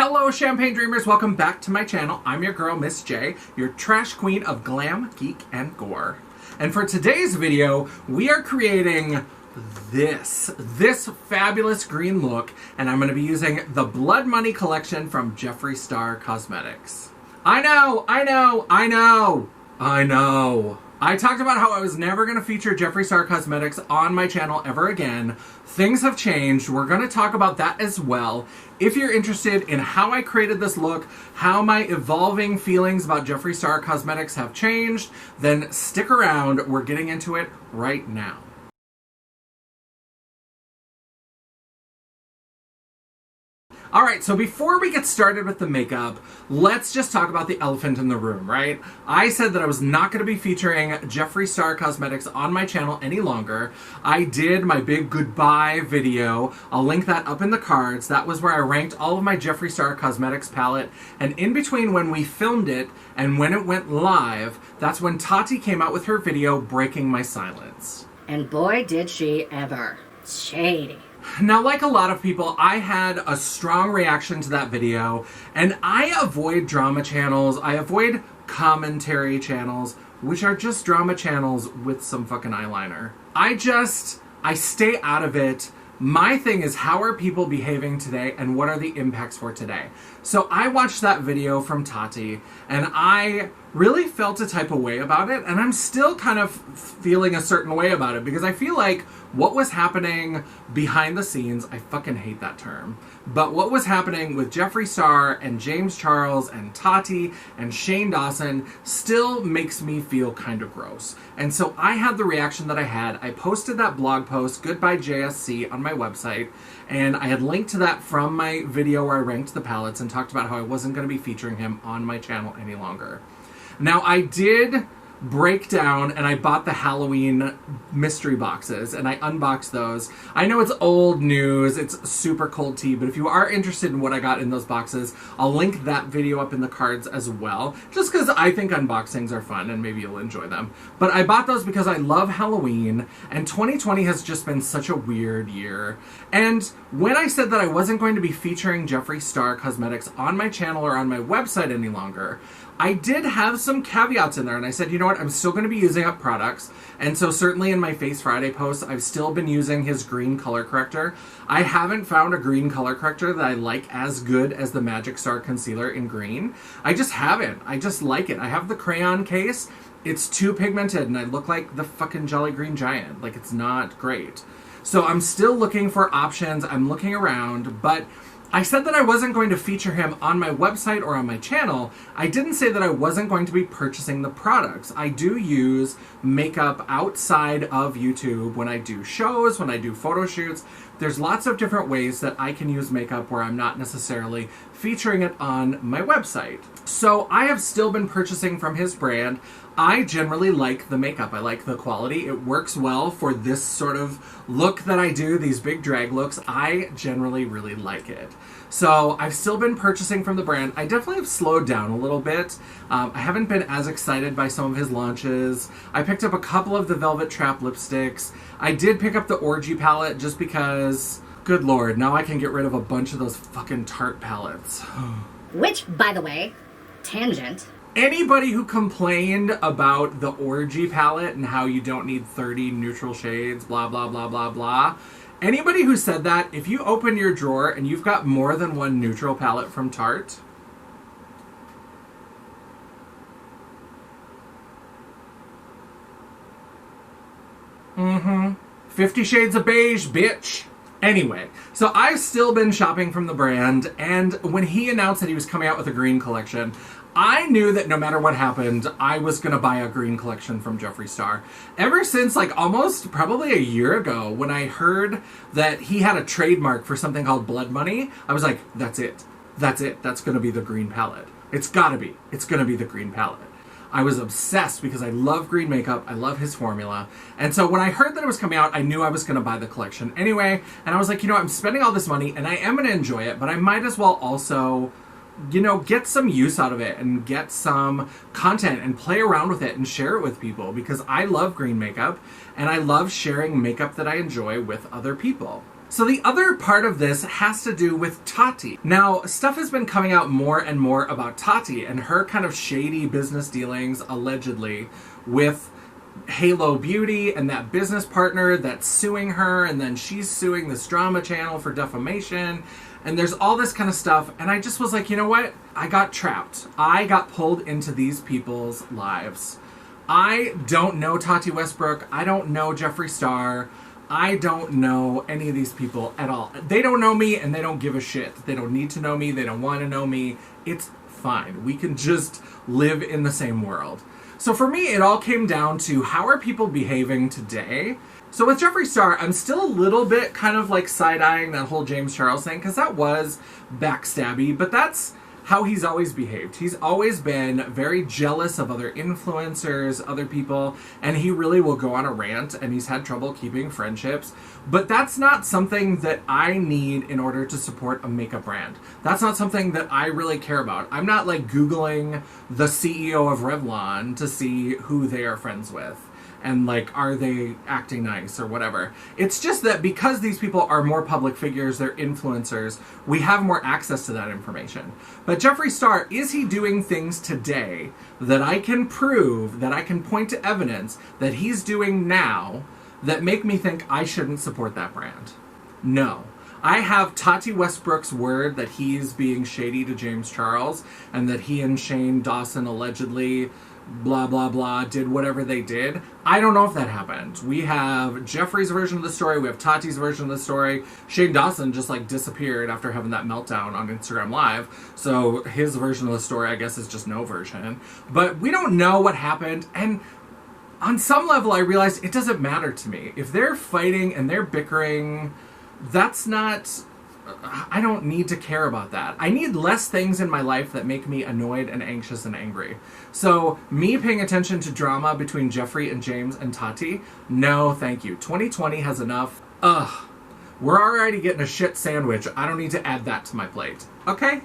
Hello Champagne Dreamers, welcome back to my channel. I'm your girl, Miss Jaye, your trash queen of glam, geek, and gore. And for today's video, we are creating this fabulous green look, and I'm going to be using the Blood Money collection from Jeffree Star Cosmetics. I know! I talked about how I was never going to feature Jeffree Star Cosmetics on my channel ever again. Things have changed. We're going to talk about that as well. If you're interested in how I created this look, how my evolving feelings about Jeffree Star Cosmetics have changed, then stick around. We're getting into it right now. Alright, so before we get started with the makeup, let's just talk about the elephant in the room, right? I said that I was not going to be featuring Jeffree Star Cosmetics on my channel any longer. I did my big goodbye video. I'll link that up in the cards. That was where I ranked all of my Jeffree Star Cosmetics palette, and in between when we filmed it and when it went live, that's when Tati came out with her video breaking my silence. And boy did she ever. Shady. Now, like a lot of people, I had a strong reaction to that video, and I avoid drama channels, I avoid commentary channels, which are just drama channels with some fucking eyeliner. I stay out of it. My thing is, how are people behaving today, and what are the impacts for today? So I watched that video from Tati, and I really felt a type of way about it, and I'm still kind of feeling a certain way about it, because I feel like what was happening behind the scenes, I fucking hate that term, but what was happening with Jeffree Star and James Charles and Tati and Shane Dawson still makes me feel kind of gross. And so I had the reaction that I had. I posted that blog post, Goodbye JSC, on my website, and I had linked to that from my video where I ranked the palettes and talked about how I wasn't going to be featuring him on my channel any longer. Now, I did break down and I bought the Halloween mystery boxes and I unboxed those. I know it's old news, it's super cold tea, but if you are interested in what I got in those boxes, I'll link that video up in the cards as well, just because I think unboxings are fun and maybe you'll enjoy them. But I bought those because I love Halloween, and 2020 has just been such a weird year. And when I said that I wasn't going to be featuring Jeffree Star Cosmetics on my channel or on my website any longer, I did have some caveats in there, and I said, you know what, I'm still going to be using up products, and so certainly in my Face Friday posts, I've still been using his green color corrector. I haven't found a green color corrector that I like as good as the Magic Star Concealer in green. I just haven't. I just like it. I have the crayon case. It's too pigmented, and I look like the fucking Jolly Green Giant. Like, it's not great. So I'm still looking for options. I'm looking around, but I said that I wasn't going to feature him on my website or on my channel. I didn't say that I wasn't going to be purchasing the products. I do use makeup outside of YouTube when I do shows, when I do photo shoots. There's lots of different ways that I can use makeup where I'm not necessarily featuring it on my website. So I have still been purchasing from his brand. I generally like the makeup. I like the quality. It works well for this sort of look that I do, these big drag looks. I generally really like it. So I've still been purchasing from the brand. I definitely have slowed down a little bit. I haven't been as excited by some of his launches. I picked up a couple of the Velvet Trap lipsticks. I did pick up the Orgy palette just because, good lord, now I can get rid of a bunch of those fucking Tarte palettes. Which, by the way, tangent. Anybody who complained about the Orgy palette and how you don't need 30 neutral shades, blah, blah, blah, blah, blah. Anybody who said that, if you open your drawer and you've got more than one neutral palette from Tarte, mm-hmm. 50 Shades of Beige, bitch. Anyway, so I've still been shopping from the brand, and when he announced that he was coming out with a green collection, I knew that no matter what happened, I was going to buy a green collection from Jeffree Star. Ever since, like, almost probably a year ago, when I heard that he had a trademark for something called Blood Money, I was like, that's it. That's it. That's going to be the green palette. It's gotta be. It's going to be the green palette. I was obsessed because I love green makeup, I love his formula, and so when I heard that it was coming out, I knew I was going to buy the collection anyway, and I was like, you know, I'm spending all this money, and I am going to enjoy it, but I might as well also, you know, get some use out of it, and get some content, and play around with it, and share it with people, because I love green makeup, and I love sharing makeup that I enjoy with other people. So the other part of this has to do with Tati. Now, stuff has been coming out more and more about Tati and her kind of shady business dealings, allegedly, with Halo Beauty and that business partner that's suing her, and then she's suing this drama channel for defamation, and there's all this kind of stuff, and I just was like, you know what? I got trapped. I got pulled into these people's lives. I don't know Tati Westbrook. I don't know Jeffree Star. I don't know any of these people at all. They don't know me, and they don't give a shit. They don't need to know me. They don't want to know me. It's fine. We can just live in the same world. So for me, it all came down to how are people behaving today? So with Jeffree Star, I'm still a little bit kind of like side-eyeing that whole James Charles thing, because that was backstabby, but that's how he's always behaved. He's always been very jealous of other influencers, other people, and he really will go on a rant, and he's had trouble keeping friendships. But that's not something that I need in order to support a makeup brand. That's not something that I really care about. I'm not like Googling the CEO of Revlon to see who they are friends with. And like, are they acting nice or whatever? It's just that because these people are more public figures, they're influencers, we have more access to that information. But Jeffree Star, is he doing things today that I can prove, that I can point to evidence that he's doing now that make me think I shouldn't support that brand? No. I have Tati Westbrook's word that he's being shady to James Charles and that he and Shane Dawson allegedly blah, blah, blah, did whatever they did. I don't know if that happened. We have Jeffree's version of the story. We have Tati's version of the story. Shane Dawson just like disappeared after having that meltdown on Instagram Live. So his version of the story, I guess, is just no version. But we don't know what happened. And on some level, I realized it doesn't matter to me. If they're fighting and they're bickering, that's not... I don't need to care about that. I need less things in my life that make me annoyed and anxious and angry. So me paying attention to drama between Jeffree and James and Tati, no thank you. 2020 has enough. We're already getting a shit sandwich. I don't need to add that to my plate. Okay?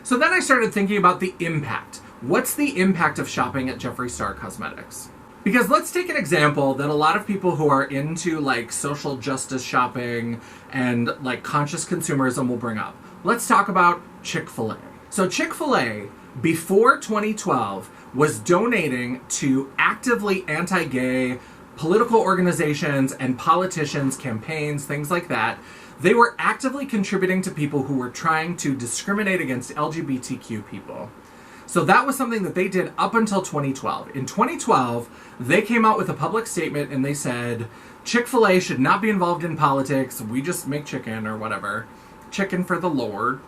So then I started thinking about the impact. What's the impact of shopping at Jeffree Star Cosmetics? Because let's take an example that a lot of people who are into like social justice shopping and like conscious consumerism will bring up. Let's talk about Chick-fil-A. So Chick-fil-A, before 2012, was donating to actively anti-gay political organizations and politicians, campaigns, things like that. They were actively contributing to people who were trying to discriminate against LGBTQ people. So that was something that they did up until 2012. In 2012, they came out with a public statement and they said, Chick-fil-A should not be involved in politics. We just make chicken or whatever. Chicken for the Lord.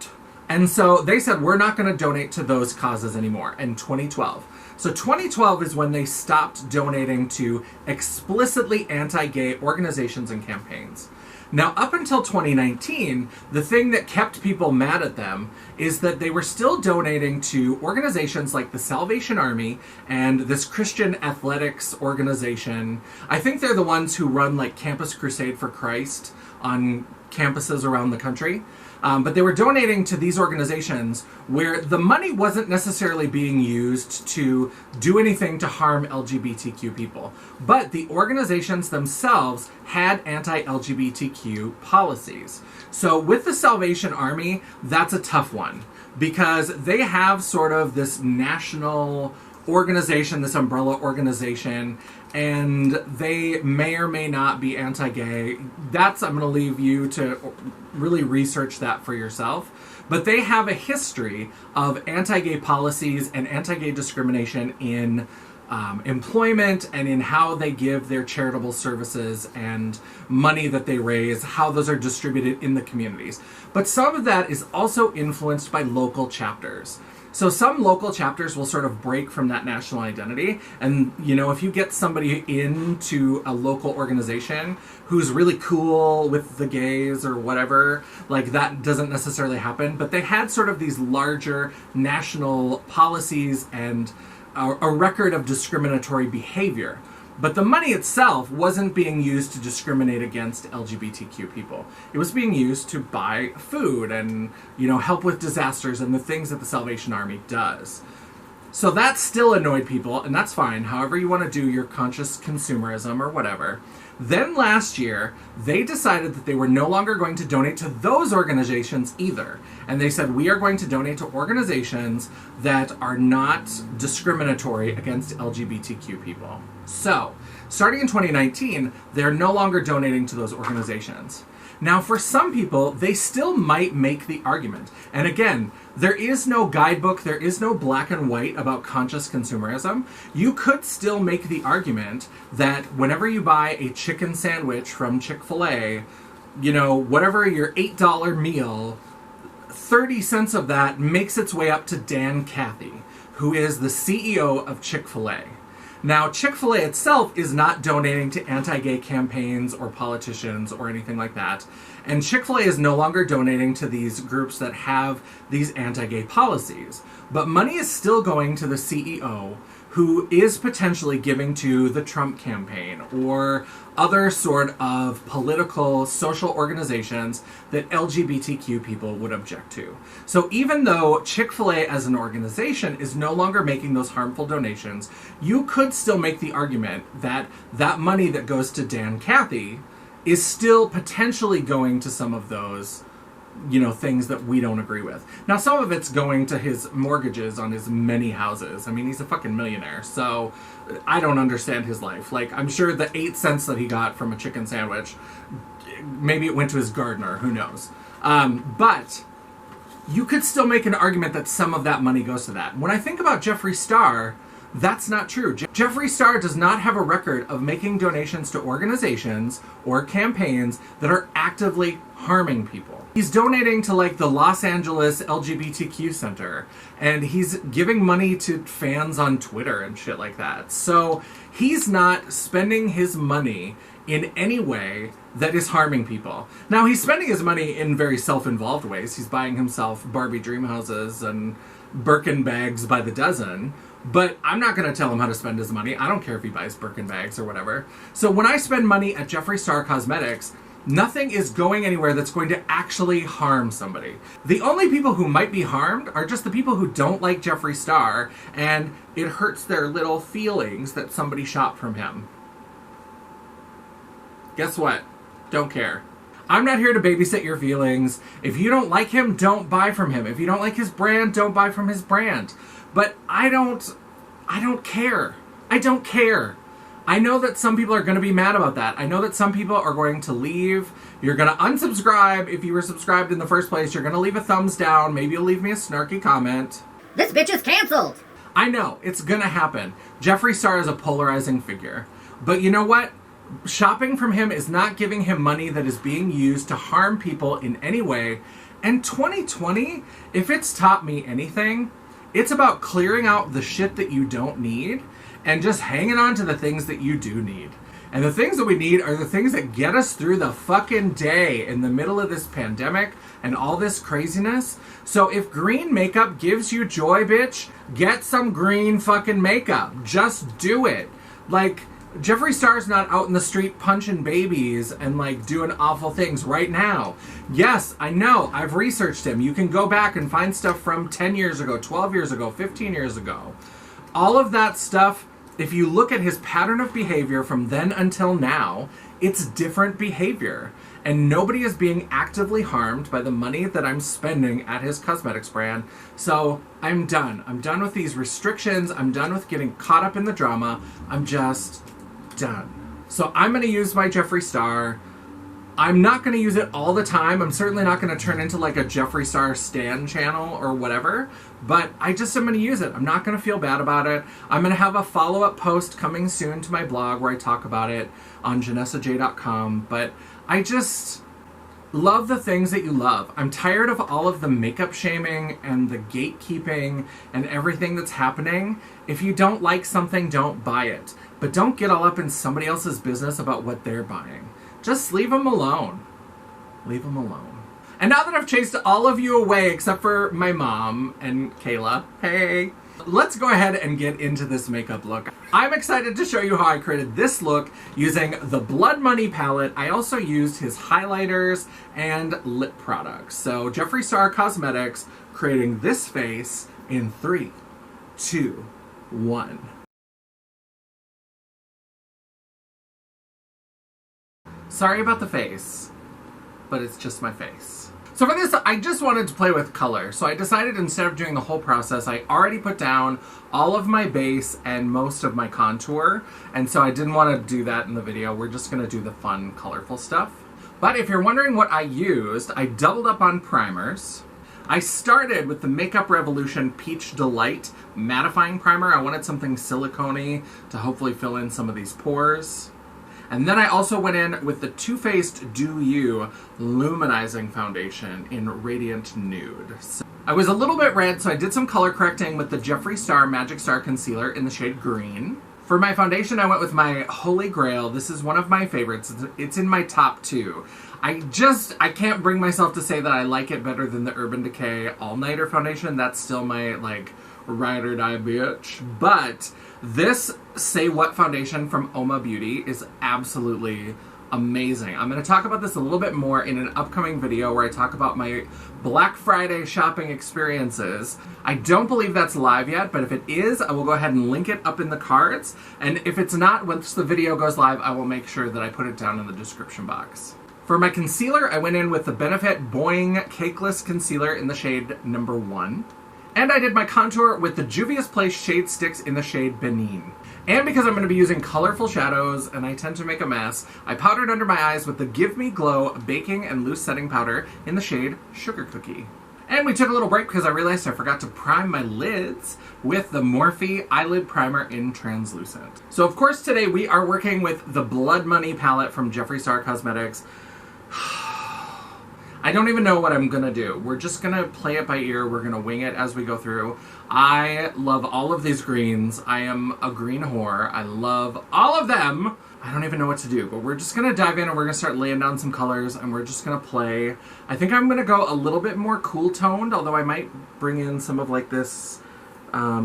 And so they said, we're not going to donate to those causes anymore in 2012. So 2012 is when they stopped donating to explicitly anti-gay organizations and campaigns. Now, up until 2019, the thing that kept people mad at them is that they were still donating to organizations like the Salvation Army and this Christian athletics organization. I think they're the ones who run like Campus Crusade for Christ on campuses around the country. But they were donating to these organizations where the money wasn't necessarily being used to do anything to harm LGBTQ people. But the organizations themselves had anti-LGBTQ policies. So with the Salvation Army, that's a tough one because they have sort of this national organization, this umbrella organization, and they may or may not be anti-gay. I'm going to leave you to really research that for yourself. But they have a history of anti-gay policies and anti-gay discrimination in employment and in how they give their charitable services and money that they raise, how those are distributed in the communities. But some of that is also influenced by local chapters. So some local chapters will sort of break from that national identity. And, you know, if you get somebody into a local organization who's really cool with the gays or whatever, like that doesn't necessarily happen. But they had sort of these larger national policies and a record of discriminatory behavior. But the money itself wasn't being used to discriminate against LGBTQ people. It was being used to buy food and, you know, help with disasters and the things that the Salvation Army does. So that still annoyed people, and that's fine. However you want to do your conscious consumerism or whatever. Then last year, they decided that they were no longer going to donate to those organizations either. And they said, we are going to donate to organizations that are not discriminatory against LGBTQ people. So, starting in 2019, they're no longer donating to those organizations. Now, for some people, they still might make the argument. And again, there is no guidebook, there is no black and white about conscious consumerism. You could still make the argument that whenever you buy a chicken sandwich from Chick-fil-A, you know, whatever your $8 meal, 30 cents of that makes its way up to Dan Cathy, who is the CEO of Chick-fil-A. Now, Chick-fil-A itself is not donating to anti-gay campaigns or politicians or anything like that. And Chick-fil-A is no longer donating to these groups that have these anti-gay policies. But money is still going to the CEO, who is potentially giving to the Trump campaign or other sort of political, social organizations that LGBTQ people would object to. So even though Chick-fil-A as an organization is no longer making those harmful donations, you could still make the argument that that money that goes to Dan Cathy is still potentially going to some of those, you know, things that we don't agree with. Now, some of it's going to his mortgages on his many houses. I mean, he's a fucking millionaire, so I don't understand his life. Like, I'm sure the 8 cents that he got from a chicken sandwich, maybe it went to his gardener, who knows. But you could still make an argument that some of that money goes to that. When I think about Jeffree Star, that's not true. Jeffree Star does not have a record of making donations to organizations or campaigns that are actively harming people. He's donating to, like, the Los Angeles LGBTQ Center, and he's giving money to fans on Twitter and shit like that. So he's not spending his money in any way that is harming people. Now, he's spending his money in very self-involved ways. He's buying himself Barbie dream houses and Birkin bags by the dozen. But I'm not going to tell him how to spend his money. I don't care if he buys Birkin bags or whatever. So when I spend money at Jeffree Star Cosmetics, nothing is going anywhere that's going to actually harm somebody. The only people who might be harmed are just the people who don't like Jeffree Star, and it hurts their little feelings that somebody shopped from him. Guess what? Don't care. I'm not here to babysit your feelings. If you don't like him, don't buy from him. If you don't like his brand, don't buy from his brand. But I don't care. I don't care. I know that some people are going to be mad about that. I know that some people are going to leave. You're going to unsubscribe. If you were subscribed in the first place, you're going to leave a thumbs down. Maybe you'll leave me a snarky comment. This bitch is canceled! I know. It's going to happen. Jeffree Star is a polarizing figure. But you know what? Shopping from him is not giving him money that is being used to harm people in any way. And 2020, if it's taught me anything, it's about clearing out the shit that you don't need and just hanging on to the things that you do need. And the things that we need are the things that get us through the fucking day in the middle of this pandemic and all this craziness. So if green makeup gives you joy, bitch, get some green fucking makeup. Just do it. Like, Jeffree Star's not out in the street punching babies and, like, doing awful things right now. Yes, I know. I've researched him. You can go back and find stuff from 10 years ago, 12 years ago, 15 years ago. All of that stuff, if you look at his pattern of behavior from then until now, it's different behavior. And nobody is being actively harmed by the money that I'm spending at his cosmetics brand. So I'm done. I'm done with these restrictions. I'm done with getting caught up in the drama. I'm just done. So I'm going to use my Jeffree Star. I'm not going to use it all the time. I'm certainly not going to turn into like a Jeffree Star stan channel or whatever, but I just am going to use it. I'm not going to feel bad about it. I'm going to have a follow-up post coming soon to my blog where I talk about it on janessaj.com, but I just love the things that you love. I'm tired of all of the makeup shaming and the gatekeeping and everything that's happening. If you don't like something, don't buy it. But don't get all up in somebody else's business about what they're buying. Just leave them alone. Leave them alone. And now that I've chased all of you away, except for my mom and Kayla, hey, let's go ahead and get into this makeup look. I'm excited to show you how I created this look using the Blood Money palette. I also used his highlighters and lip products. So Jeffree Star Cosmetics creating this face in 3, 2, 1. Sorry about the face, but it's just my face. So for this, I just wanted to play with color. So I decided instead of doing the whole process, I already put down all of my base and most of my contour. And so I didn't want to do that in the video. We're just going to do the fun, colorful stuff. But if you're wondering what I used, I doubled up on primers. I started with the Makeup Revolution Peach Delight Mattifying Primer. I wanted something silicone-y to hopefully fill in some of these pores. And then I also went in with the Too Faced Do You Luminizing Foundation in Radiant Nude. So I was a little bit red, so I did some color correcting with the Jeffree Star Magic Star Concealer in the shade Green. For my foundation, I went with my Holy Grail. This is one of my favorites. It's in my top 2. I can't bring myself to say that I like it better than the Urban Decay All Nighter Foundation. That's still my, like, ride or die bitch. But this Say What foundation from Oma Beauty is absolutely amazing. I'm going to talk about this a little bit more in an upcoming video where I talk about my Black Friday shopping experiences. I don't believe that's live yet, but if it is, I will go ahead and link it up in the cards. And if it's not, once the video goes live, I will make sure that I put it down in the description box. For my concealer, I went in with the Benefit Boing Cakeless Concealer in the shade number 1. And I did my contour with the Juvia's Place Shade Sticks in the shade Benin. And because I'm going to be using colorful shadows, and I tend to make a mess, I powdered under my eyes with the Give Me Glow Baking and Loose Setting Powder in the shade Sugar Cookie. And we took a little break because I realized I forgot to prime my lids with the Morphe Eyelid Primer in Translucent. So of course today we are working with the Blood Money palette from Jeffree Star Cosmetics. I don't even know what I'm gonna do. We're just gonna play it by ear. We're gonna wing it as we go through. I love all of these greens. I am a green whore. I love all of them. I don't even know what to do, but we're just gonna dive in and we're gonna start laying down some colors and we're just gonna play. I think I'm gonna go a little bit more cool toned, although I might bring in some of like this,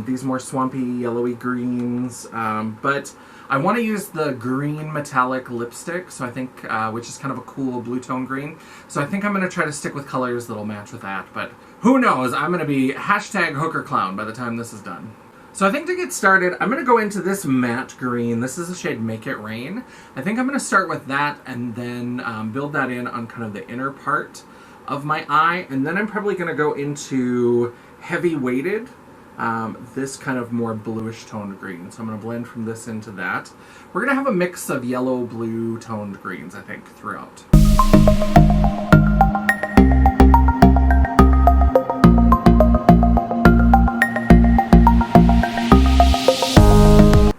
these more swampy yellowy greens, but I want to use the green metallic lipstick, so I think, which is kind of a cool blue tone green. So I think I'm going to try to stick with colors that'll match with that, but who knows? I'm going to be #hookerclown by the time this is done. So I think to get started, I'm going to go into this matte green. This is the shade Make It Rain. I think I'm going to start with that and then build that in on kind of the inner part of my eye. And then I'm probably going to go into Heavy Weighted. This kind of more bluish toned green. So I'm going to blend from this into that. We're going to have a mix of yellow, blue toned greens, I think, throughout.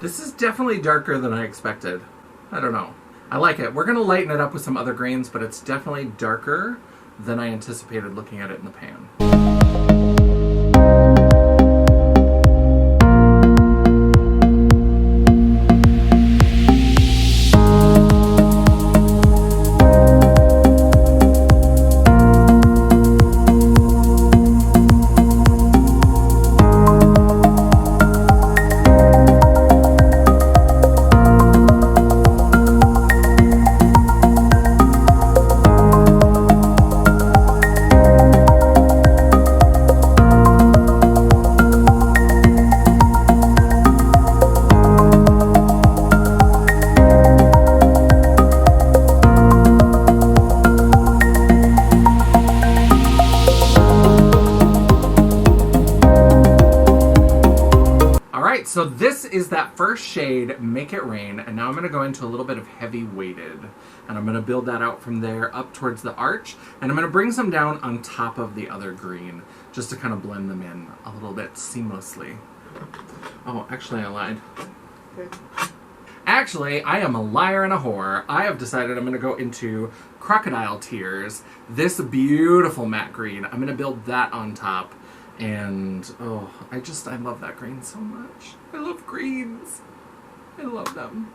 This is definitely darker than I expected. I don't know. I like it. We're going to lighten it up with some other greens, but it's definitely darker than I anticipated looking at it in the pan. So this is that first shade, Make It Rain, and now I'm going to go into a little bit of Heavy Weighted, and I'm going to build that out from there up towards the arch, and I'm going to bring some down on top of the other green, just to kind of blend them in a little bit seamlessly. Oh, actually I lied. Actually, I am a liar and a whore. I have decided I'm going to go into Crocodile Tears, this beautiful matte green. I'm going to build that on top. And, oh, I love that green so much. I love greens. I love them.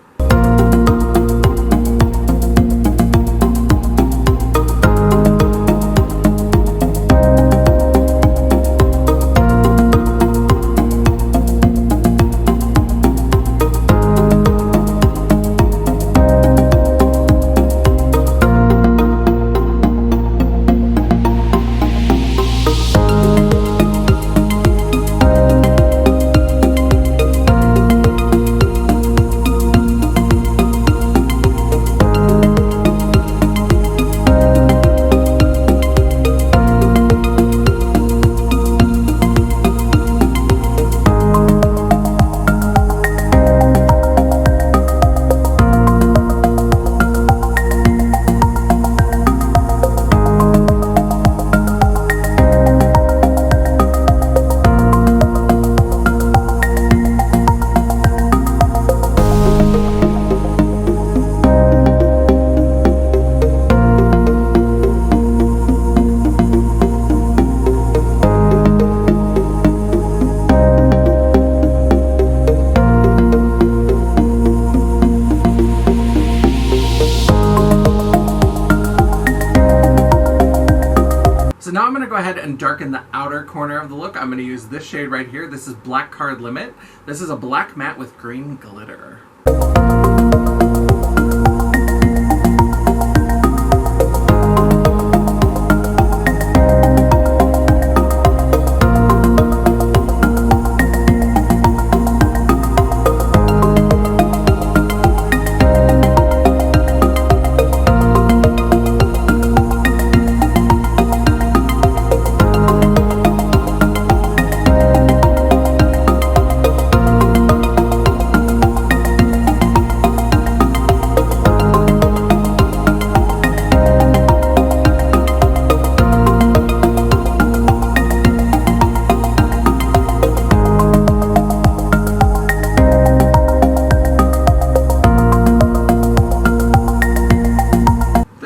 ahead and darken the outer corner of the look. I'm going to use this shade right here. This is Black Card Limit. This is a black matte with green glitter.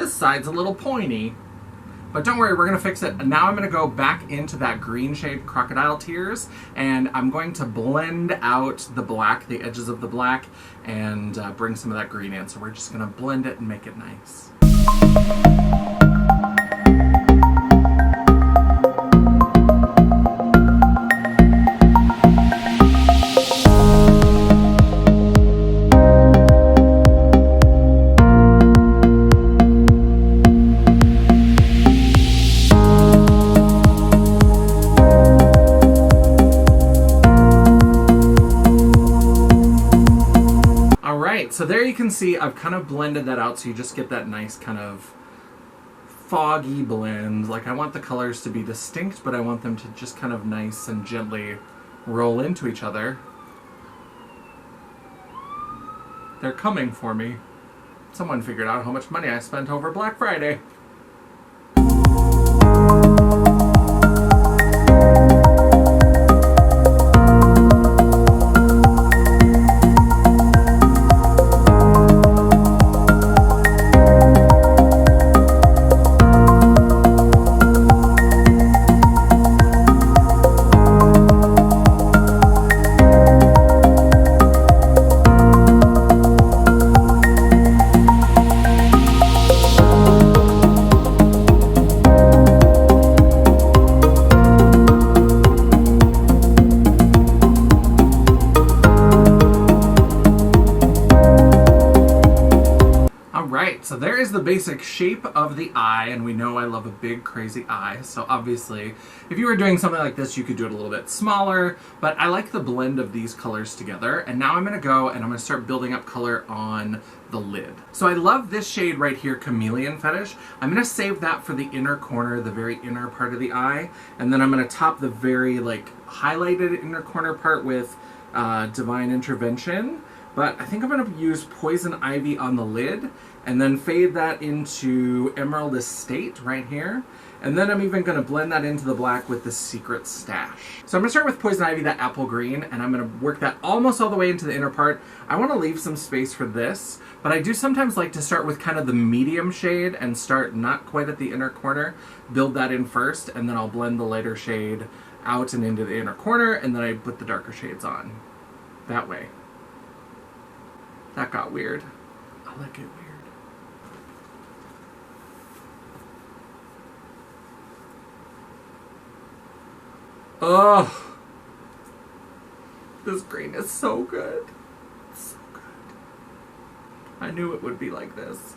Side's a little pointy, but don't worry, we're going to fix it. Now I'm going to go back into that green shade, Crocodile Tears, and I'm going to blend out the black, the edges of the black, and bring some of that green in. So we're just going to blend it and make it nice. So there you can see I've kind of blended that out so you just get that nice kind of foggy blend. Like, I want the colors to be distinct, but I want them to just kind of nice and gently roll into each other. They're coming for me. Someone figured out how much money I spent over Black Friday. So there is the basic shape of the eye, and we know I love a big, crazy eye. So obviously, if you were doing something like this, you could do it a little bit smaller, but I like the blend of these colors together. And now I'm going to go and I'm going to start building up color on the lid. So I love this shade right here, Chameleon Fetish. I'm going to save that for the inner corner, the very inner part of the eye. And then I'm going to top the very highlighted inner corner part with Divine Intervention. But I think I'm going to use Poison Ivy on the lid and then fade that into Emerald Estate right here. And then I'm even going to blend that into the black with the Secret Stash. So I'm going to start with Poison Ivy, that apple green, and I'm going to work that almost all the way into the inner part. I want to leave some space for this, but I do sometimes like to start with kind of the medium shade and start not quite at the inner corner, build that in first, and then I'll blend the lighter shade out and into the inner corner, and then I put the darker shades on. That way. That got weird. I like it weird. Oh, this green is so good. It's so good. I knew it would be like this.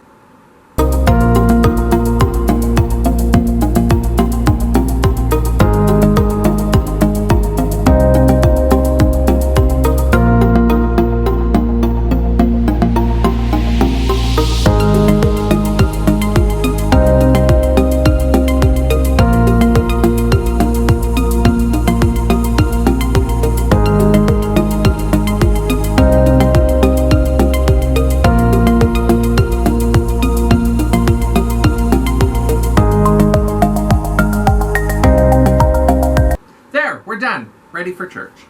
Ready for church.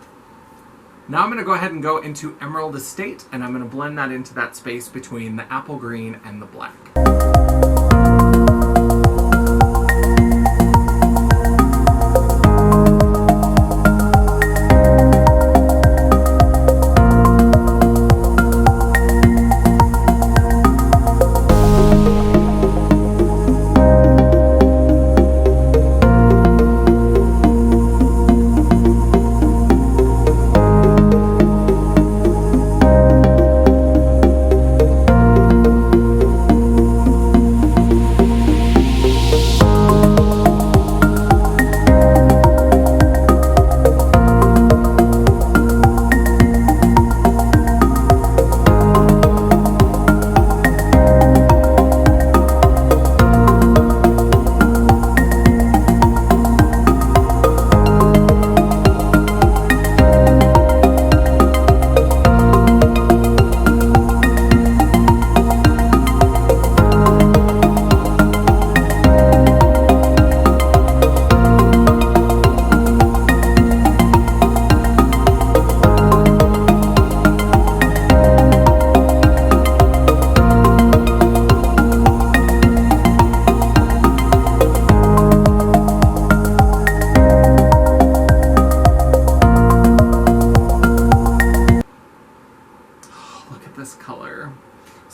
Now I'm going to go ahead and go into Emerald Estate, and I'm going to blend that into that space between the apple green and the black.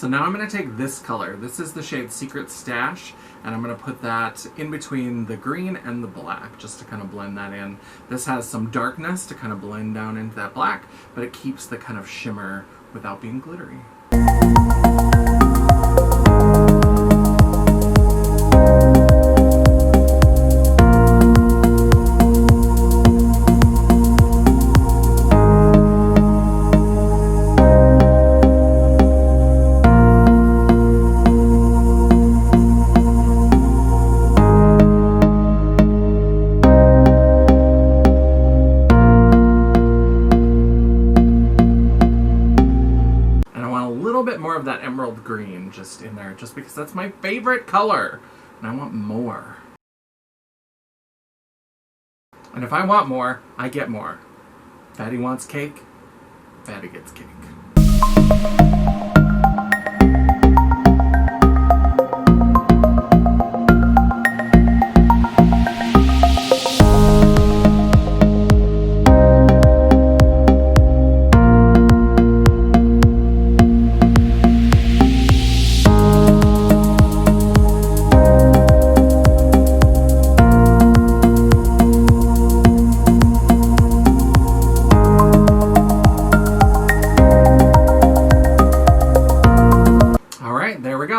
So now I'm going to take this color. This is the shade Secret Stash, and I'm going to put that in between the green and the black, just to kind of blend that in. This has some darkness to kind of blend down into that black, but it keeps the kind of shimmer without being glittery. More of that emerald green just in there, just because that's my favorite color and I want more. And if I want more, I get more. Fatty wants cake, Fatty gets cake.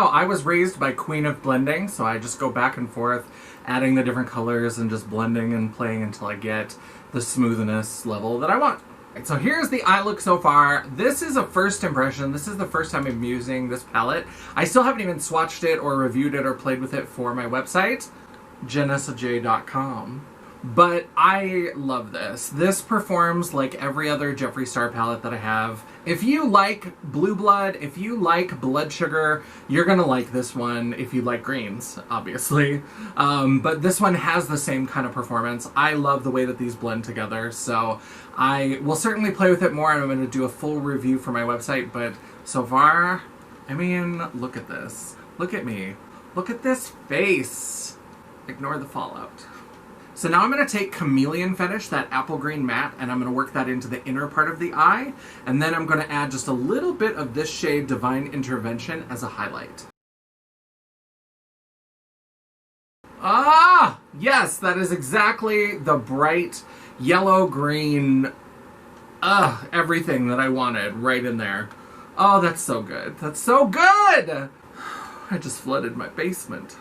I was raised by Queen of Blending, so I just go back and forth, adding the different colors and just blending and playing until I get the smoothness level that I want. So here's the eye look so far. This is a first impression. This is the first time I'm using this palette. I still haven't even swatched it or reviewed it or played with it for my website, janessajay.com. But I love this. This performs like every other Jeffree Star palette that I have. If you like Blue Blood, if you like Blood Sugar, you're gonna like this one if you like greens, obviously. But this one has the same kind of performance. I love the way that these blend together, so I will certainly play with it more, and I'm gonna do a full review for my website, but so far, I mean, look at this. Look at me. Look at this face. Ignore the fallout. So now I'm going to take Chameleon Fetish, that apple green matte, and I'm going to work that into the inner part of the eye. And then I'm going to add just a little bit of this shade, Divine Intervention, as a highlight. Ah! Yes, that is exactly the bright yellow-green, everything that I wanted right in there. Oh, that's so good. That's so good! I just flooded my basement.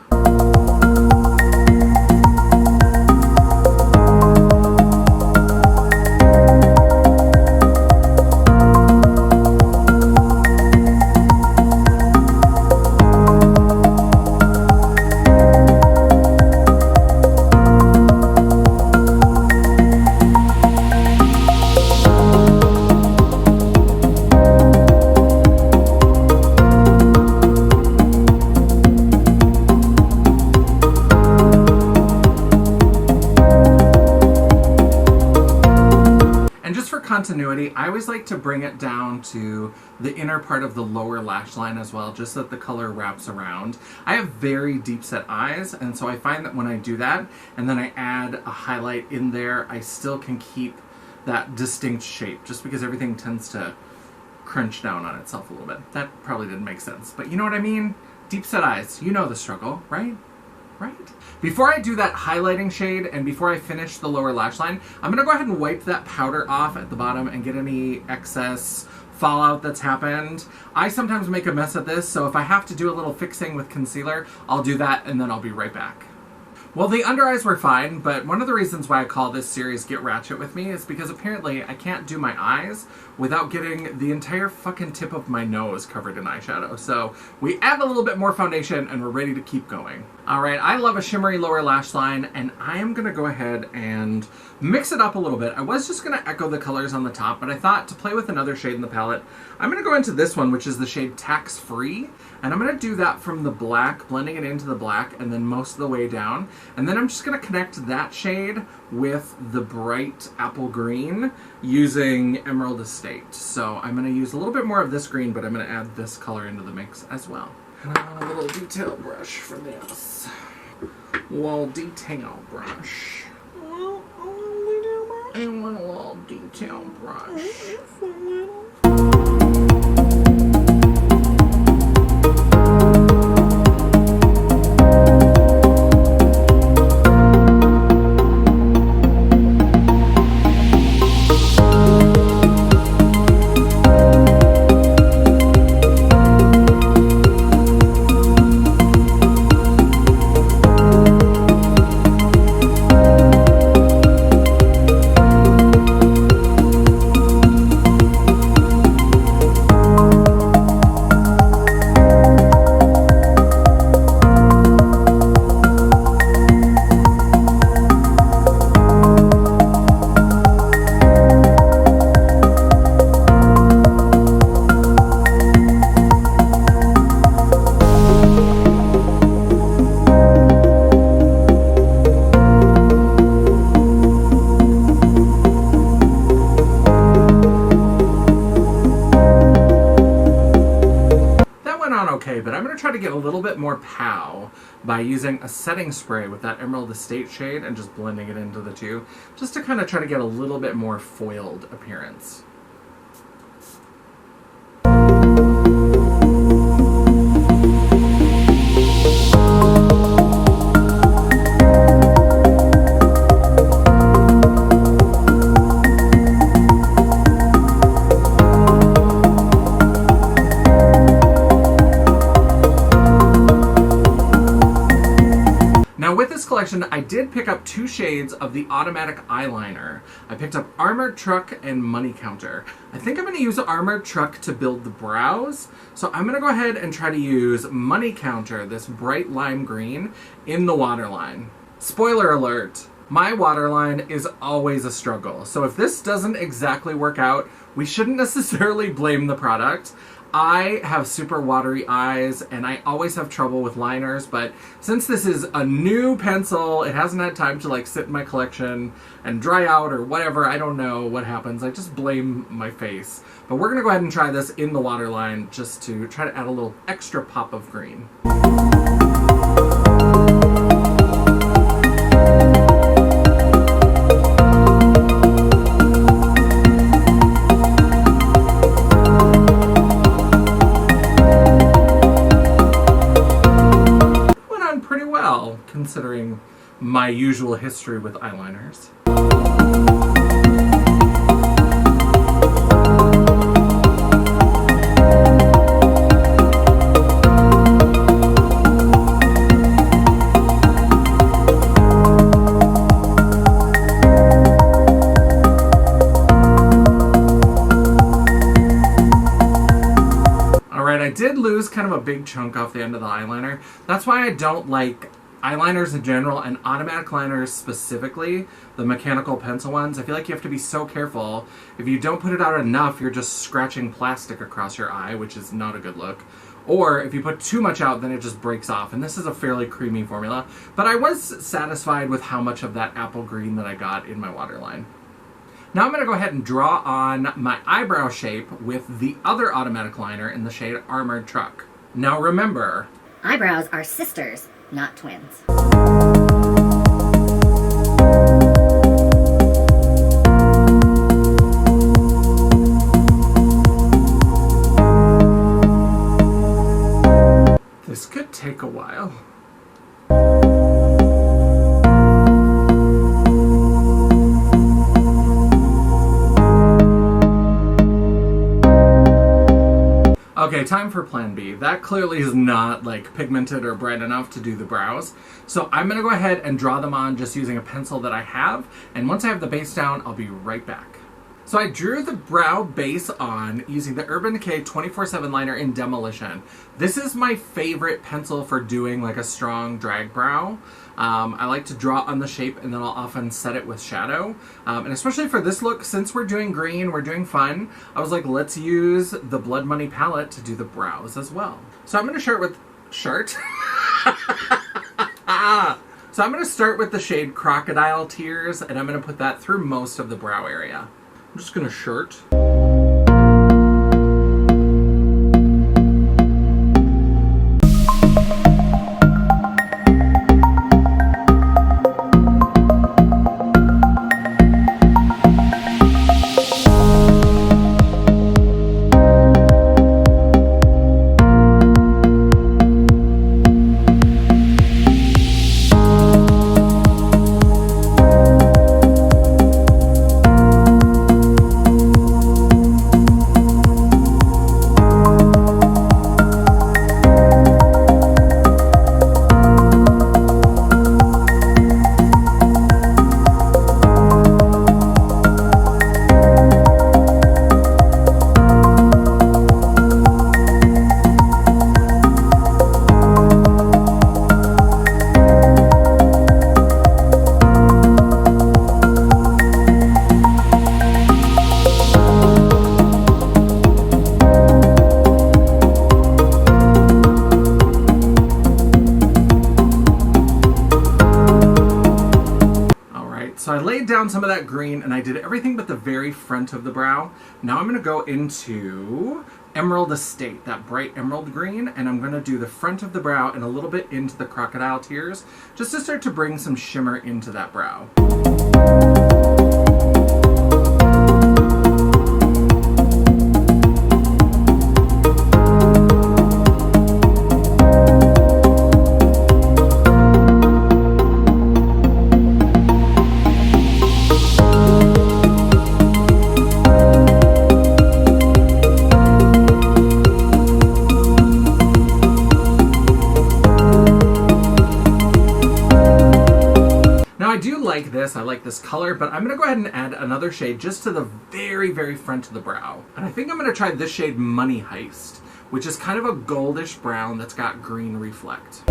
Continuity, I always like to bring it down to the inner part of the lower lash line as well, just so that the color wraps around. I have very deep set eyes, and so I find that when I do that and then I add a highlight in there, I still can keep that distinct shape, just because everything tends to crunch down on itself a little bit. That probably didn't make sense, but you know what I mean? Deep set eyes, you know the struggle, right? Right? Before I do that highlighting shade and before I finish the lower lash line, I'm going to go ahead and wipe that powder off at the bottom and get any excess fallout that's happened. I sometimes make a mess of this, so if I have to do a little fixing with concealer, I'll do that and then I'll be right back. Well, the under eyes were fine, but one of the reasons why I call this series Get Ratchet with me is because apparently I can't do my eyes without getting the entire fucking tip of my nose covered in eyeshadow. So we add a little bit more foundation and we're ready to keep going. Alright, I love a shimmery lower lash line, and I am going to go ahead and mix it up a little bit. I was just going to echo the colors on the top, but I thought to play with another shade in the palette, I'm going to go into this one, which is the shade Tax Free, and I'm going to do that from the black, blending it into the black, and then most of the way down. And then I'm just going to connect that shade with the bright apple green using Emerald Estate. So I'm going to use a little bit more of this green, but I'm going to add this color into the mix as well. And I want a little detail brush for this. Little detail brush. I want a little detail brush. get a little bit more pow by using a setting spray with that Emerald Estate shade and just blending it into the two, just to kind of try to get a little bit more foiled appearance. Collection, I did pick up 2 shades of the automatic eyeliner. I picked up Armored Truck and Money Counter. I think I'm going to use Armored Truck to build the brows, so I'm going to go ahead and try to use Money Counter, this bright lime green, in the waterline. Spoiler alert, my waterline is always a struggle, so if this doesn't exactly work out, we shouldn't necessarily blame the product. I have super watery eyes, and I always have trouble with liners, but since this is a new pencil, it hasn't had time to like sit in my collection and dry out or whatever, I don't know what happens. I just blame my face. But we're gonna go ahead and try this in the waterline just to try to add a little extra pop of green. Considering my usual history with eyeliners. Alright, I did lose kind of a big chunk off the end of the eyeliner. That's why I don't like eyeliners in general, and automatic liners specifically, the mechanical pencil ones. I feel like you have to be so careful. If you don't put it out enough, you're just scratching plastic across your eye, which is not a good look. Or if you put too much out, then it just breaks off. And this is a fairly creamy formula. But I was satisfied with how much of that apple green that I got in my waterline. Now I'm going to go ahead and draw on my eyebrow shape with the other automatic liner in the shade Armored Truck. Now remember, eyebrows are sisters, not twins. This could take a while. Okay, time for plan B. That clearly is not like pigmented or bright enough to do the brows. So I'm gonna go ahead and draw them on just using a pencil that I have. And once I have the base down, I'll be right back. So I drew the brow base on using the Urban Decay 24/7 liner in Demolition. This is my favorite pencil for doing like a strong drag brow. I like to draw on the shape and then I'll often set it with shadow. And especially for this look, since we're doing green, we're doing fun, I was like, let's use the Blood Money palette to do the brows as well. So I'm going to start with So I'm going to start with the shade Crocodile Tears, and I'm going to put that through most of the brow area. I'm just going to shirt. So I laid down some of that green and I did everything but the very front of the brow. Now I'm going to go into Emerald Estate, that bright emerald green, and I'm going to do the front of the brow and a little bit into the crocodile tears, just to start to bring some shimmer into that brow. I like this color, but I'm going to go ahead and add another shade just to the very, very front of the brow. And I think I'm going to try this shade Money Heist, which is kind of a goldish brown that's got green reflect.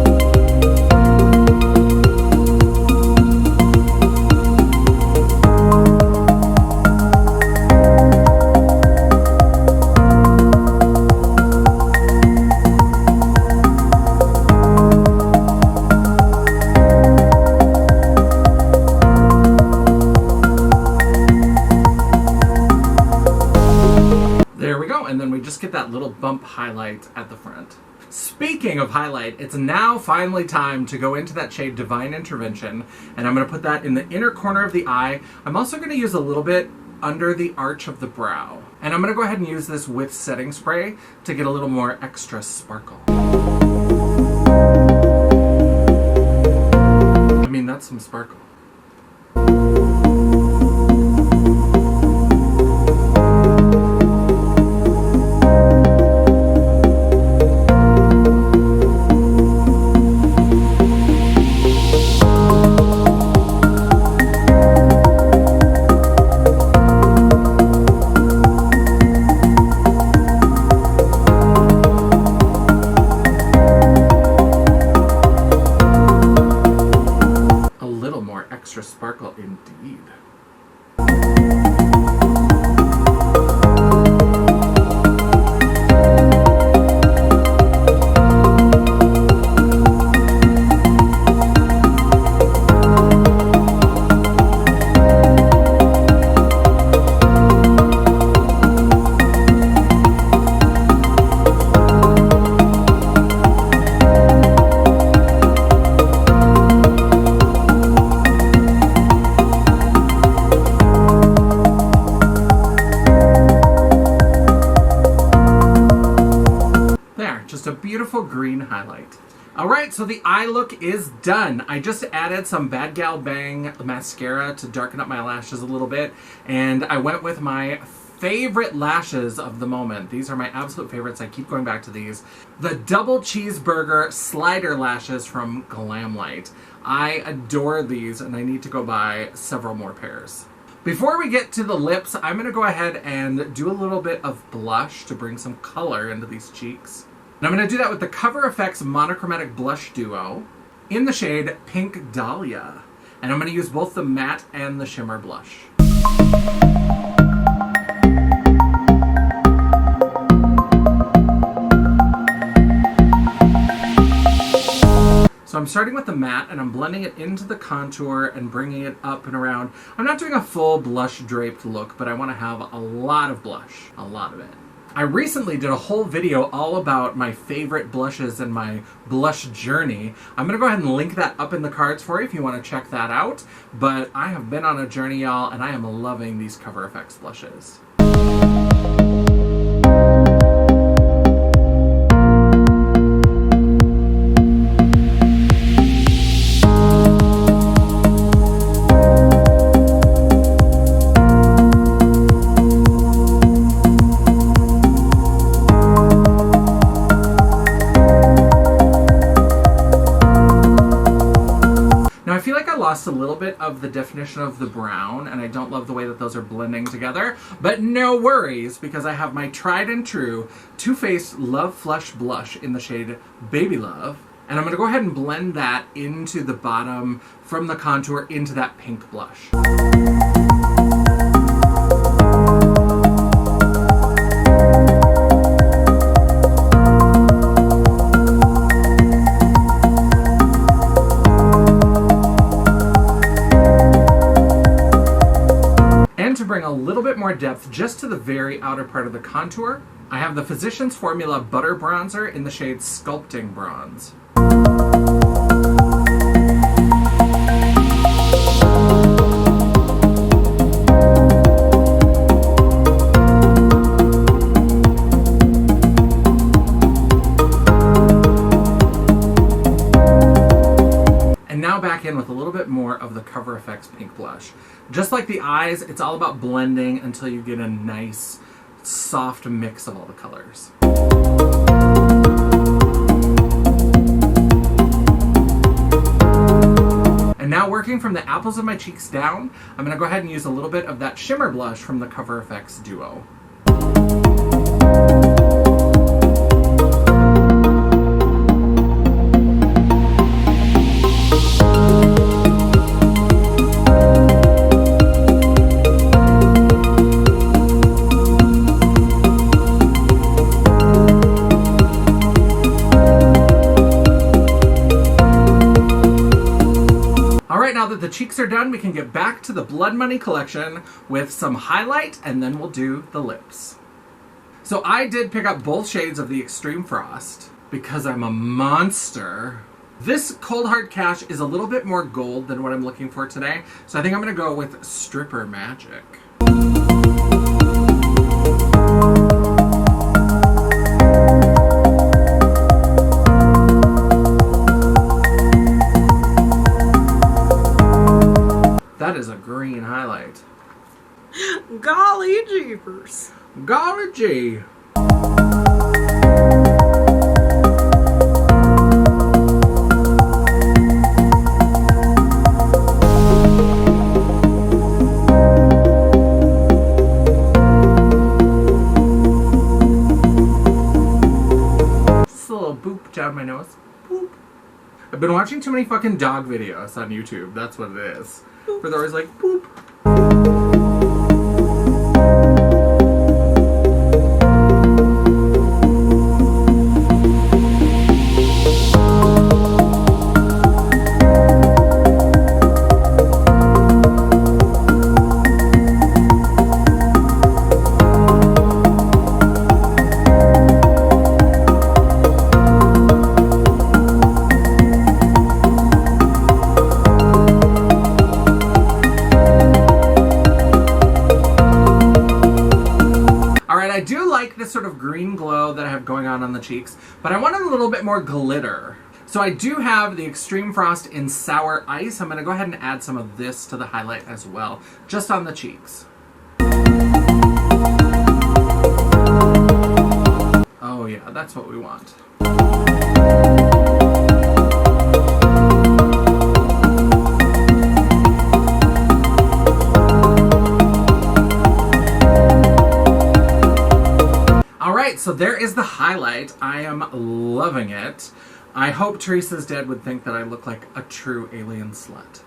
Get that little bump highlight at the front. Speaking of highlight, it's now finally time to go into that shade Divine Intervention, and I'm going to put that in the inner corner of the eye. I'm also going to use a little bit under the arch of the brow, and I'm going to go ahead and use this with setting spray to get a little more extra sparkle. I mean, that's some sparkle. Extra sparkle indeed. Beautiful green highlight. Alright, so the eye look is done. I just added some Bad Gal Bang mascara to darken up my lashes a little bit, and I went with my favorite lashes of the moment. These are my absolute favorites. I keep going back to these. The Double Cheeseburger Slider Lashes from Glamlight. I adore these, and I need to go buy several more pairs. Before we get to the lips, I'm going to go ahead and do a little bit of blush to bring some color into these cheeks. And I'm going to do that with the Cover FX Monochromatic Blush Duo in the shade Pink Dahlia. And I'm going to use both the matte and the shimmer blush. So I'm starting with the matte, and I'm blending it into the contour and bringing it up and around. I'm not doing a full blush draped look, but I want to have a lot of blush, a lot of it. I recently did a whole video all about my favorite blushes and my blush journey. I'm going to go ahead and link that up in the cards for you if you want to check that out. But I have been on a journey, y'all, and I am loving these Cover FX blushes. Lost a little bit of the definition of the brown, and I don't love the way that those are blending together, but no worries, because I have my tried and true Too Faced Love Flush Blush in the shade Baby Love, and I'm going to go ahead and blend that into the bottom from the contour into that pink blush. Bring a little bit more depth just to the very outer part of the contour. I have the Physicians Formula Butter Bronzer in the shade Sculpting Bronze. Back in with a little bit more of the Cover FX pink blush. Just like the eyes, it's all about blending until you get a nice, soft mix of all the colors. And now working from the apples of my cheeks down, I'm going to go ahead and use a little bit of that shimmer blush from the Cover FX Duo. Now that the cheeks are done, we can get back to the Blood Money collection with some highlight, and then we'll do the lips. So I did pick up both shades of the Extreme Frost because I'm a monster. This Cold Hard Cash is a little bit more gold than what I'm looking for today, so I think I'm going to go with Stripper Magic. That is a green highlight. Golly jeepers. Golly gee. Just a little boop down my nose. Boop. I've been watching too many fucking dog videos on YouTube. That's what it is. Where they're always like, boop. I do like this sort of green glow that I have going on the cheeks, but I wanted a little bit more glitter. So I do have the Extreme Frost in Sour Ice. I'm going to go ahead and add some of this to the highlight as well, just on the cheeks. Oh yeah, that's what we want. So there is the highlight. I am loving it. I hope Teresa's Dead would think that I look like a true alien slut.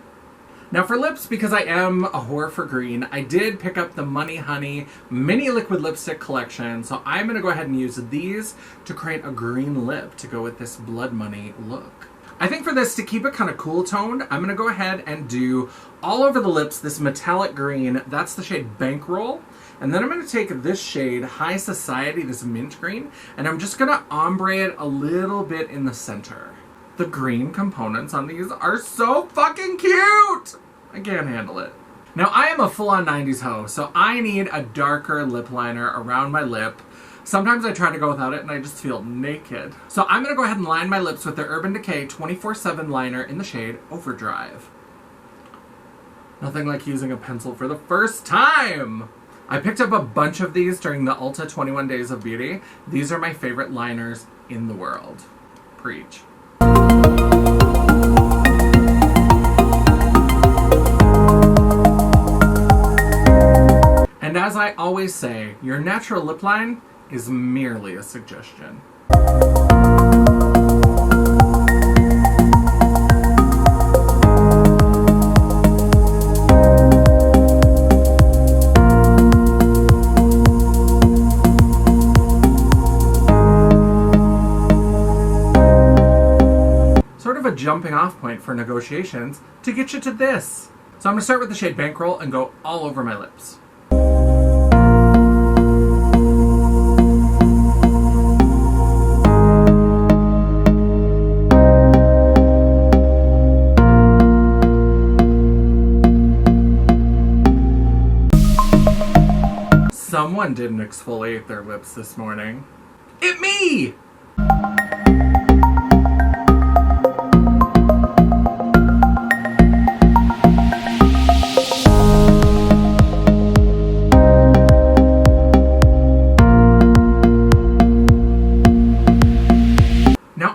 Now for lips, because I am a whore for green, I did pick up the Money Honey mini liquid lipstick collection. So I'm going to go ahead and use these to create a green lip to go with this Blood Money look. I think for this, to keep it kind of cool toned, I'm going to go ahead and do all over the lips this metallic green. That's the shade Bankroll. And then I'm going to take this shade, High Society, this mint green, and I'm just going to ombre it a little bit in the center. The green components on these are so fucking cute! I can't handle it. Now, I am a full-on 90s hoe, so I need a darker lip liner around my lip. Sometimes I try to go without it and I just feel naked. So I'm going to go ahead and line my lips with the Urban Decay 24/7 liner in the shade Overdrive. Nothing like using a pencil for the first time! I picked up a bunch of these during the Ulta 21 Days of Beauty. These are my favorite liners in the world. Preach. And as I always say, your natural lip line is merely a suggestion. A jumping off point for negotiations to get you to this. So I'm going to start with the shade Bankroll and go all over my lips. Someone didn't exfoliate their lips this morning. It me!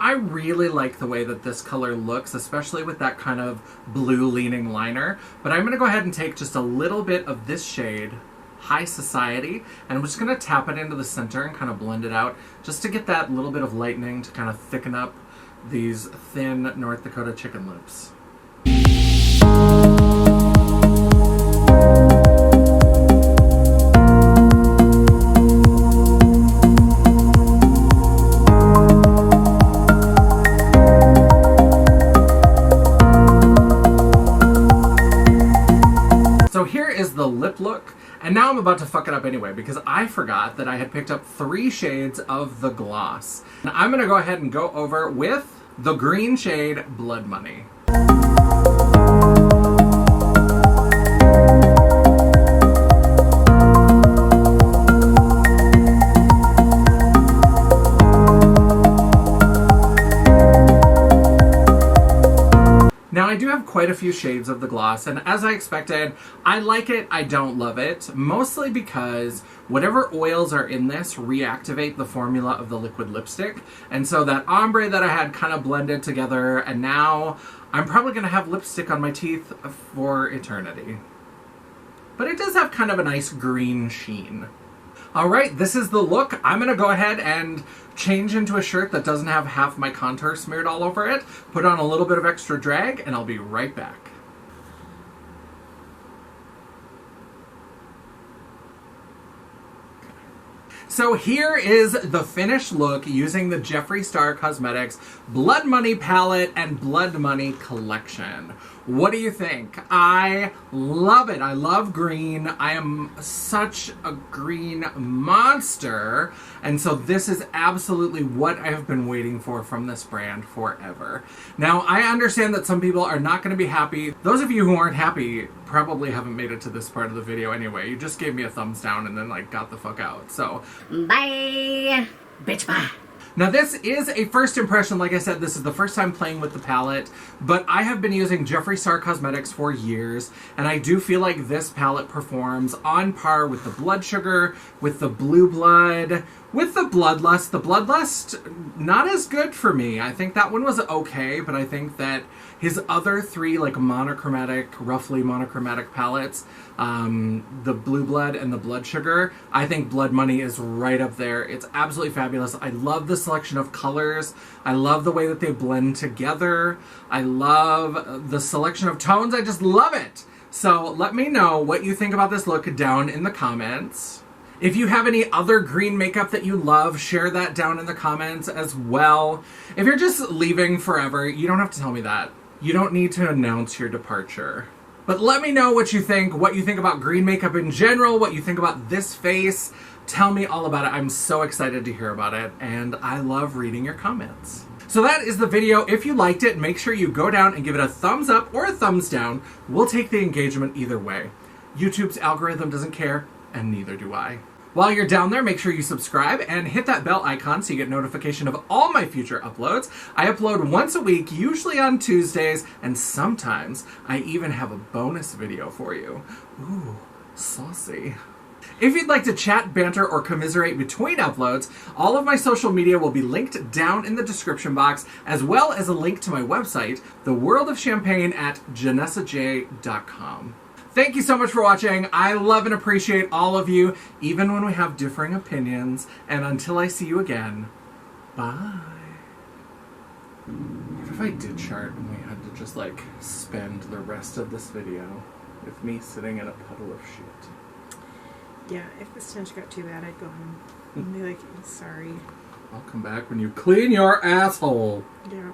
I really like the way that this color looks, especially with that kind of blue leaning liner. But I'm going to go ahead and take just a little bit of this shade, High Society, and I'm just going to tap it into the center and kind of blend it out just to get that little bit of lightening to kind of thicken up these thin North Dakota chicken lips. So here is the lip look, and now I'm about to fuck it up anyway because I forgot that I had picked up 3 shades of the gloss. And I'm going to go ahead and go over with the green shade Blood Money. Now I do have quite a few shades of the gloss, and as I expected, I like it, I don't love it, mostly because whatever oils are in this reactivate the formula of the liquid lipstick, and so that ombre that I had kind of blended together, and now I'm probably going to have lipstick on my teeth for eternity. But it does have kind of a nice green sheen. Alright, this is the look. I'm going to go ahead and change into a shirt that doesn't have half my contour smeared all over it, put on a little bit of extra drag, and I'll be right back. So here is the finished look using the Jeffree Star Cosmetics Blood Money palette and Blood Money collection. What do you think? I love it. I love green. I am such a green monster. And so this is absolutely what I have been waiting for from this brand forever. Now, I understand that some people are not going to be happy. Those of you who aren't happy probably haven't made it to this part of the video anyway. You just gave me a thumbs down and then like got the fuck out. So, bye, bitch, bye. Now this is a first impression. Like I said, this is the first time playing with the palette, but I have been using Jeffree Star Cosmetics for years, and I do feel like this palette performs on par with the Blood Sugar, with the Blue Blood, with the Bloodlust. The Bloodlust, not as good for me. I think that one was okay, but I think that his other 3 like monochromatic, roughly monochromatic palettes, the Blue Blood and the Blood Sugar, I think Blood Money is right up there. It's absolutely fabulous. I love the selection of colors. I love the way that they blend together. I love the selection of tones. I just love it. So let me know what you think about this look down in the comments. If you have any other green makeup that you love, share that down in the comments as well. If you're just leaving forever, you don't have to tell me that. You don't need to announce your departure. But let me know what you think about green makeup in general, what you think about this face. Tell me all about it. I'm so excited to hear about it, and I love reading your comments. So that is the video. If you liked it, make sure you go down and give it a thumbs up or a thumbs down. We'll take the engagement either way. YouTube's algorithm doesn't care, and neither do I. While you're down there, make sure you subscribe and hit that bell icon so you get notification of all my future uploads. I upload once a week, usually on Tuesdays, and sometimes I even have a bonus video for you. Ooh, saucy. If you'd like to chat, banter, or commiserate between uploads, all of my social media will be linked down in the description box, as well as a link to my website, The World of Champagne, at janessajaye.com. Thank you so much for watching. I love and appreciate all of you, even when we have differing opinions. And until I see you again, bye. What if I did chart and we had to just like spend the rest of this video with me sitting in a puddle of shit? Yeah, if the stench got too bad, I'd go home and be like, sorry. I'll come back when you clean your asshole. Yeah.